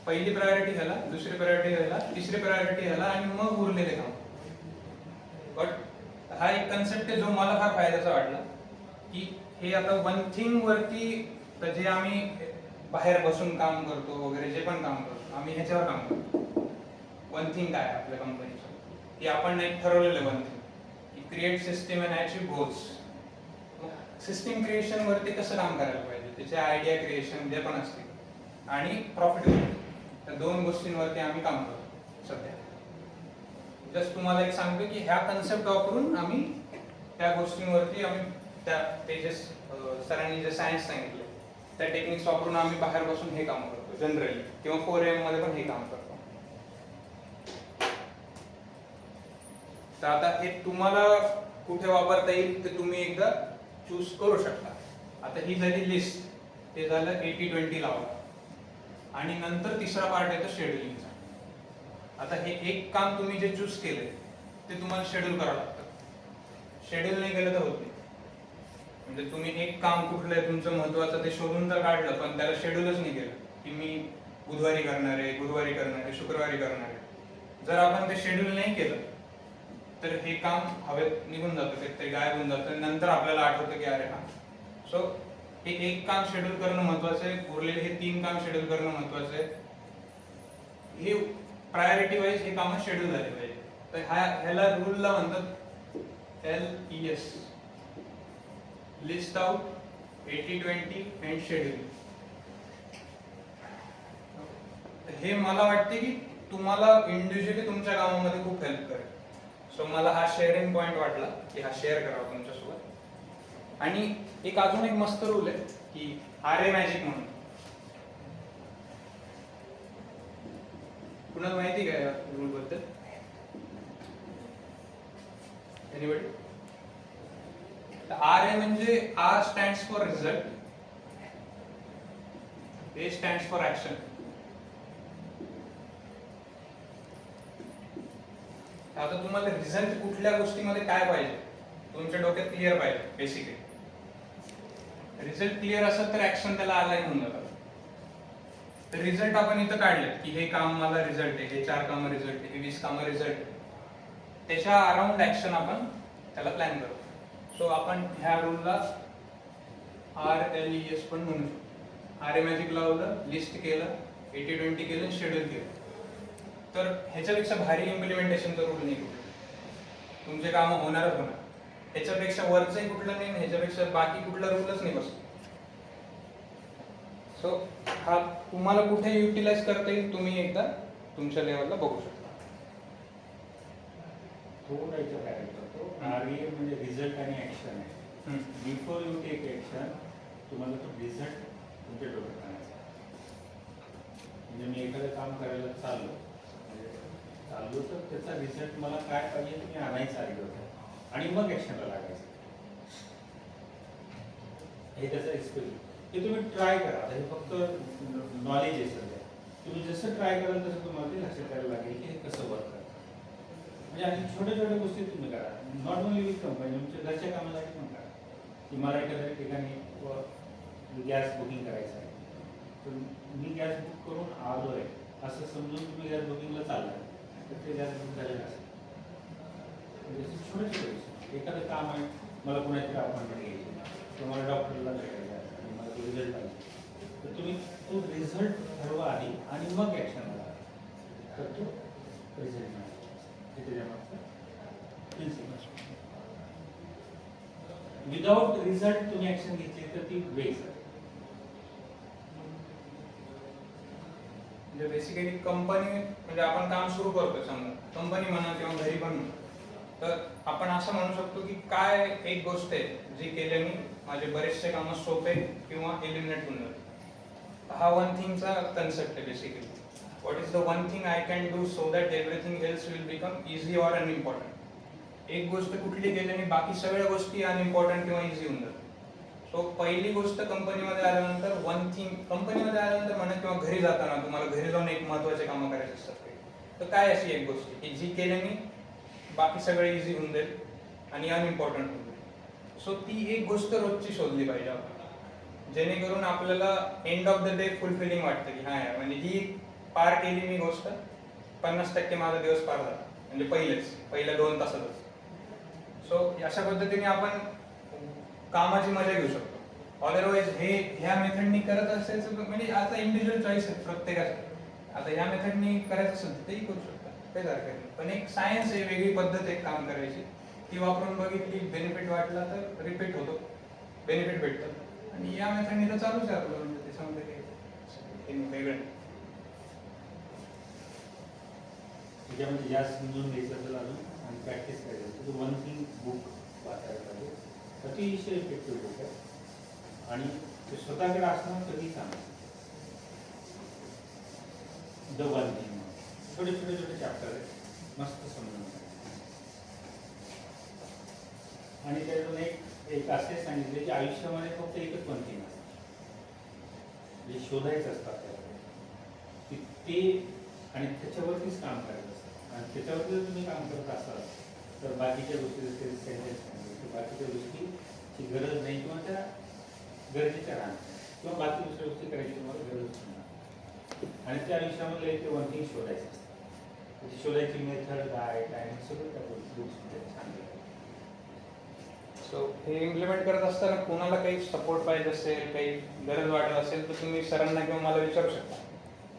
S2: पहिली प्रायोरिटी ह्याला, दुसरी प्रायोरिटी ह्याला, तिसरी प्रायोरिटी ह्याला, आणि मग उरलेले काम. बट हा एक कन्सेप्ट आहे जो मला फार फायद्याचा वाटला की हे आता वन थिंग वरती, तर जे आम्ही बाहेर बसून काम करतो वगैरे, जे पण काम करतो आम्ही ह्याच्यावर काम करतो. वन थिंग काय आहे आपल्या कंपनीचं, की आपण एक ठरवलेलं वन थिंग की create system and achieve goals. System creation वरती कसं काम करायला पाहिजे, त्याचे आयडिया क्रिएशन जे पण असते, आणि प्रॉफिटेबिलिटी, त्या 2 गोष्टींवरती आम्ही काम करतो सध्या. जस्ट तुम्हाला एक सांगतो की ह्या कन्सेप्ट वापरून आम्ही त्या गोष्टींवरती आम्ही ते जे सरांनी जे सायन्स सांगितले त्या टेक्निक्स वापरून आम्ही बाहेर बसून हे काम करतो जनरली, किंवा 4AM मध्ये पण हे काम करतो. तर आता हे तुम्हाला कुठे वापरता येईल ते तुम्ही एकदा चूज करू शकता. आता ही झाली लिस्ट, ते झालं 80-20 लावलं आणि नंतर तिसरा पार्ट येतो शेड्युलिंगचा. आता हे एक काम तुम्ही जे चूज केले ते तुम्हाला शेड्यूल करावं लागतं. शेड्यूल नाही केलं तर होत नाही. म्हणजे तुम्ही एक काम कुठलं आहे तुमचं महत्वाचं ते शोधून तर काढलं, पण त्याला शेड्यूलच नाही केलं की मी बुधवारी करणार आहे, गुरुवारी करणार आहे, शुक्रवारी करणार आहे. जर आपण ते शेड्यूल नाही केलं तर हे काम हवेत निघून जातं, ते गायब होऊन जातं. नंतर आपल्याला आठवतं की अरे हा. सो हे एक काम शेड्यूल करणं महत्वाचं आहे, उरलेले हे 3 काम शेड्यूल करणं महत्वाचं आहे. हे प्रायोरिटी वाईज हे काम शेड्यूल झाले पाहिजे. तर ह्याला रूलला म्हणतात LES, list out, 80-20 and schedule. हे मला वाटते की तुम्हाला इंडिव्हिज्युअली तुमच्या कामामध्ये खूप हेल्प करेल. सो मला हा शेअरिंग पॉइंट वाटला की हा शेअर करावा तुमच्यासोबत. आणि एक अजून एक मस्त रूल आहे की RA मॅजिक म्हणून. कुणाला माहिती काय रूल बद्दल? एनीबडी? RA म्हणजे R stands for result, A stands for action. आता तुम्हाला रिझल्ट कुठल्या गोष्टीमध्ये काय पाहिजे तुमच्या डोक्यात क्लिअर पाहिजे. बेसिकली रिझल्ट क्लिअर असेल तर ऍक्शन त्याला अलाइन होऊन जातात. तर रिझल्ट आपण इथं काढले की हे काम मला रिझल्ट आहे, हे 4 कामं रिझल्ट आहे, हे 20 कामं रिझल्ट आहे. त्याच्या अराउंड ऍक्शन आपण त्याला प्लॅन करतो. सो आपण ह्या रूलला RLES पण म्हणू शकतो. RA मॅजिक लावलं, लिस्ट केलं, 80-20 केलं, शेड्यूल केलं. तर ह्याच्यापेक्षा भारी इम्प्लिमेंटेशनचा रूल नाही कुठे. तुमचे कामं होणारच होणार. ह्याच्यापेक्षा वरचंही कुठलं नाही, ह्याच्यापेक्षा बाकी कुठला रूलच नाही बसतो. सो हा तुम्हाला कुठे युटिलाइज करता येईल तुम्ही एकदा तुमच्या लेवलला बघू शकता.
S1: थोडा याच्यात ऍड करतो. RA म्हणजे रिझल्ट आणि ऍक्शन आहे. बिफोर यू टेक ऍक्शन तुम्हाला तो रिझल्ट तुमच्या डोक्यात आणायचा. म्हणजे मी एखादं काम करायला चाललो तर त्याचा रिझल्ट मला काय पाहिजे तुम्ही आणायचा आधी डोक्यात आणि मग ऍक्शनला लागायचं. हे त्याचा एक्सपिरियन्स. हे तुम्ही ट्राय करा. आता हे फक्त नॉलेज आहे सध्या. तुम्ही जसं ट्राय कराल तसं तुम्हाला ते लक्षात यायला लागेल की हे कसं वर्क करतं. म्हणजे आणि छोट्या छोट्या गोष्टी तुम्ही करा. नॉट ओनली विथ कंपनी, तुमच्या घरच्या कामासाठी पण करा. की मला एखाद्या ठिकाणी गॅस बुकिंग करायचं आहे, तर मी गॅस बुक करून आलो आहे असं समजून तुम्ही गॅस बुकिंगला चाललाय तर ते गॅस बुक झालेलं असेल. म्हणजे छोटे छोटे गोष्टी. एखादं काम आहे, मला कुणाची अपॉइंटमेंट घ्यायची, तुम्हाला डॉक्टरला भेटायचं आहे आणि मला तो रिझल्ट पाहिजे, तर तुम्ही तो रिझल्ट ठरवा आधी आणि मग ॲक्शनला लागा. तर तो रिझल्ट मिळाला. हे त्याच्यामागचं प्रिन्सिपल. विदाउट रिझल्ट तुम्ही ॲक्शन घेतली तर ती वेस्ट आहे.
S2: म्हणजे बेसिकली कंपनी म्हणजे आपण काम सुरू करतो, समजा कंपनी म्हणा किंवा घरी पण म्हणा, तर आपण असं म्हणू शकतो की काय एक गोष्ट आहे जी केल्याने माझे बरेचसे कामं सोपे किंवा एलिमिनेट होऊन जातात. हा वन थिंगचा कन्सेप्ट आहे basically. What is the one thing I can do so that everything else will become easy or unimportant. एक गोष्ट कुठली केल्याने बाकी सगळ्या गोष्टी अनइम्पॉर्टंट किंवा इझी होऊन जातात. सो पहिली गोष्ट कंपनीमध्ये आल्यानंतर वन थिंग, कंपनीमध्ये आल्यानंतर म्हणा किंवा घरी जाताना तुम्हाला घरी जाऊन एक महत्त्वाचे कामं करायचे असतात, तर काय अशी एक गोष्ट की जी केल्याने बाकी सगळे इझी होऊन जाईल आणि अनइम्पॉर्टंट होऊन जाईल. सो ती एक गोष्ट रोजची शोधली पाहिजे आपण, जेणेकरून आपल्याला end of the day fulfilling वाटतं की हा यार म्हणजे ही पार केली मी गोष्ट, 50% माझा दिवस पार झाला, म्हणजे पहिल्या 2 तासातच. सो अशा पद्धतीने आपण कामाची मजा घेऊ शकतो. अदरवाईज ह्या मेथडनी करत असेल म्हणजे आता इंडिव्हिज्युअल चॉईस आहे प्रत्येकाचा. आता ह्या मेथडनी करायचं असेल तर तेही करू शकता, काही हरकत नाही. पण एक सायन्स आहे, वेगळी पद्धत आहे काम करायची, ती वापरून बघितली, बेनिफिट वाटला तर रिपीट होतो, बेनिफिट भेटतं. आणि या मेथडनी तर चालूच आहे आपलं, म्हणजे त्याच्यामध्ये काही वेगळं.
S1: त्याच्यामध्ये जास्त समजून घ्यायचं असेल अजून आणि प्रॅक्टिस करायचं असेल तर वन थिंग बुक वाचायला पाहिजे. अतिशय इफेक्टिव्ह बुक आहे आणि ते स्वतःकडे असणं कधी सांगायचं. द वन थिंग छोटे छोटे चॅप्टर आहे, मस्त समजून. आणि त्यातून एक असे सांगितले की आयुष्यामध्ये फक्त एकच पंथी असते, जे शोधायचं असतं आपल्याला ते आणि त्याच्यावरतीच काम करायचं असतं. आणि त्याच्यावरती जर तुम्ही काम करत असाल तर बाकीच्या गोष्टी जसे सेंटेन्स सांगितले बाकीच्या गोष्टीची गरज नाही किंवा त्या गरजेच्या राहणार किंवा बाकी दुसऱ्या गोष्टी करायची तुम्हाला गरज नाही. आणि त्या आयुष्यामध्ये ते वन थिंग शोधायचं असतं. त्याची शोधायची मेथड काय सगळं त्या बुक्समध्ये सांगितलं.
S2: सो हे इम्प्लिमेंट करत असताना कोणाला काही सपोर्ट पाहिजे असेल, काही गरज वाटत असेल तर तुम्ही सरांना किंवा मला विचारू शकता.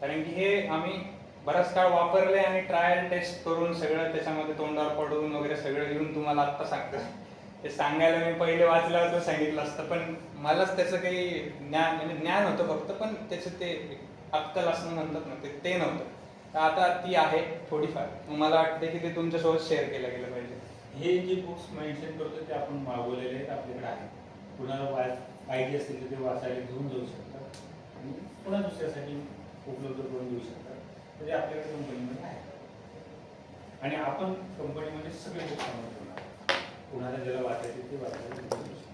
S2: कारण की हे आम्ही बराच काळ वापरले आणि ट्रायल टेस्ट करून सगळं त्याच्यामध्ये तोंडावर पडून वगैरे सगळं येऊन तुम्हाला आत्ता सांगतो. ते सांगायला मी पहिले वाचलं होतं सांगितलं असतं, पण मलाच त्याचं काही ज्ञान होतं फक्त, पण त्याचं ते अक्कल असं म्हणतात ना ते नव्हतं. तर आता ती आहे थोडीफार. मला वाटतं की ते तुमच्यासोबत शेअर केलं गेलं पाहिजे.
S1: हे जे बुक्स मेन्शन करतो ते आपण मागवलेले आहेत, आपल्याकडे आहेत. कुणाला पाहिजे असेल तर ते वाचायला घेऊन जाऊ शकतात आणि पुन्हा दुसऱ्यासाठी उपलब्ध करून देऊ शकतात. तर ते आपल्याकडे कंपनीमध्ये आहे आणि आपण कंपनीमध्ये सगळे बुक्स आणून ठेवणार. कुणाला ज्याला वाचायचे ते वाचायला घेऊन जाऊ शकतात.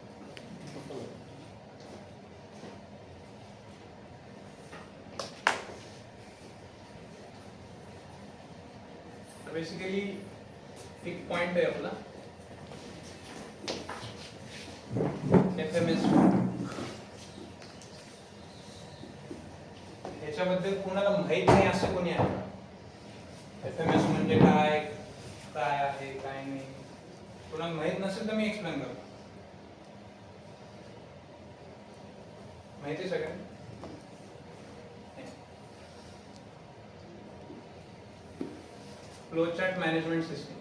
S2: बेसिकली एक पॉइंट आहे आपला FMS. ह्याच्याबद्दल कुणाला माहित नाही असं कोणी आहे? FMS म्हणजे काय काय आहे काय नाही, कुणाला माहित नसेल तर मी एक्सप्लेन करतो. माहिती सगळ्यांना? Flowchart management system.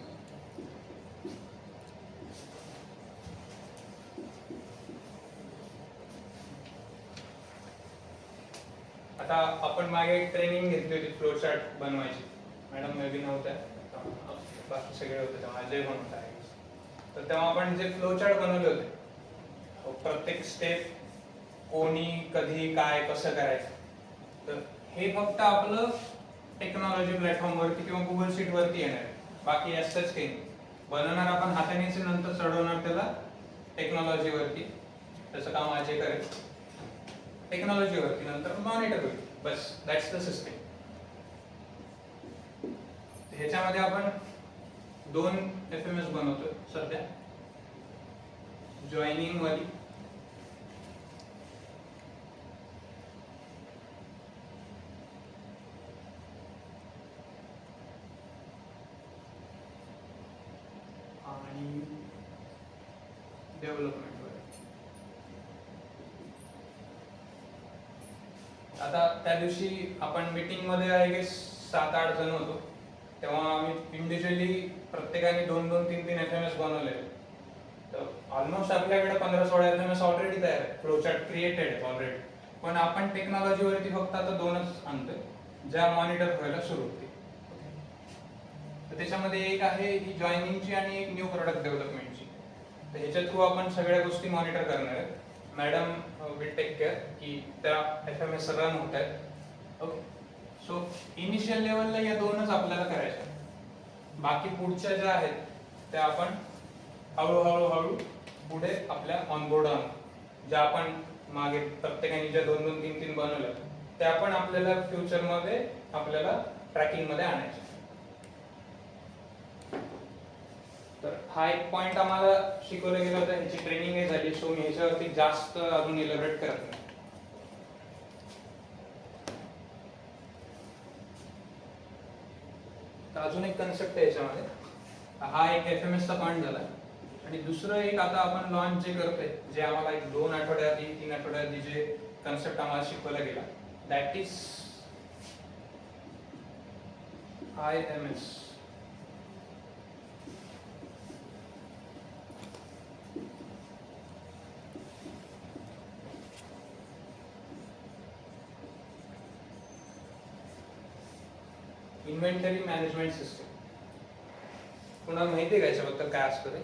S2: आता आपण मागे एक ट्रेनिंग घेतली होती फ्लोचार्ट बनवायची. मॅडम मे बी नव्हत्या, बाकी सगळे होते, तेव्हा अजय पण होता. तर तेव्हा आपण जे फ्लोचार्ट बनवले होते, प्रत्येक स्टेप कोणी कधी काय कसं करायचं, तर हे फक्त आपलं टेक्नॉलॉजी प्लॅटफॉर्मवरती किंवा गुगल शीटवरती येणार. बाकी असंच काही नाही. बनवणार आपण हातानेच, नंतर चढवणार त्याला टेक्नॉलॉजीवरती. त्याचं काम अजय करेल टेक्नॉलॉजीवरती, नंतर मॉनिटर होईल. बस दॅट्स द सिस्टीम. ह्याच्यामध्ये आपण 2 FMS बनवतोय सध्या. जॉईनिंग वाली आणि डेव्हलपमेंट वर. आता त्या दिवशी आपण मीटिंग मध्ये आय गेस 7-8 जण होतो. तेव्हा आम्ही इंडिव्हिज्युअली प्रत्येकाने 2-2, 3-3 FMS बनवले. तर ऑलमोस्ट आपल्याकडे 15-16 FMS ऑलरेडी तयार आहे, फ्लोचार्ट क्रिएटेड आहे ऑलरेडी. पण आपण टेक्नॉलॉजीवरती फक्त आता 2च आणतोय, ज्या मॉनिटर व्हायला सुरू होती. तर त्याच्यामध्ये एक आहे ही जॉईनिंगची आणि एक न्यू प्रोडक्ट डेव्हलपमेंटची. तर ह्याच्या थ्रू आपण सगळ्या गोष्टी मॉनिटर करणार आहेत. मॅडम विल टेक केअर की त्या FMS रन होत आहेत. ओके. सो इनिशियल लेवलला या 2च आपल्याला करायच्या. बाकी पुढच्या ज्या आहेत त्या आपण हळूहळू पुढे आपल्या ऑनबोर्ड आणू. ज्या आपण मागे प्रत्येकाने ज्या 2-2, 3-3 बनवल्या त्या पण आपल्याला फ्युचरमध्ये आपल्याला ट्रॅकिंगमध्ये आणायच्या. तर हा एक पॉइंट आम्हाला शिकवला गेला होता, ह्याची ट्रेनिंग झाली. सो मी ह्याच्यावरती जास्त अजून इलॅबोरेट करत नाही. अजून एक कन्सेप्ट आहे याच्यामध्ये. हा एक FMS चा पॉइंट झाला. आणि दुसरं एक आता आपण लॉन्च जे करतोय, जे आम्हाला एक 2 आठवड्याआधी 3 आठवड्याआधी जे कन्सेप्ट आम्हाला शिकवला गेला, that is IMS. Inventory management system. कुणाला माहिती आहे का याच्याबद्दल काय असतं ते?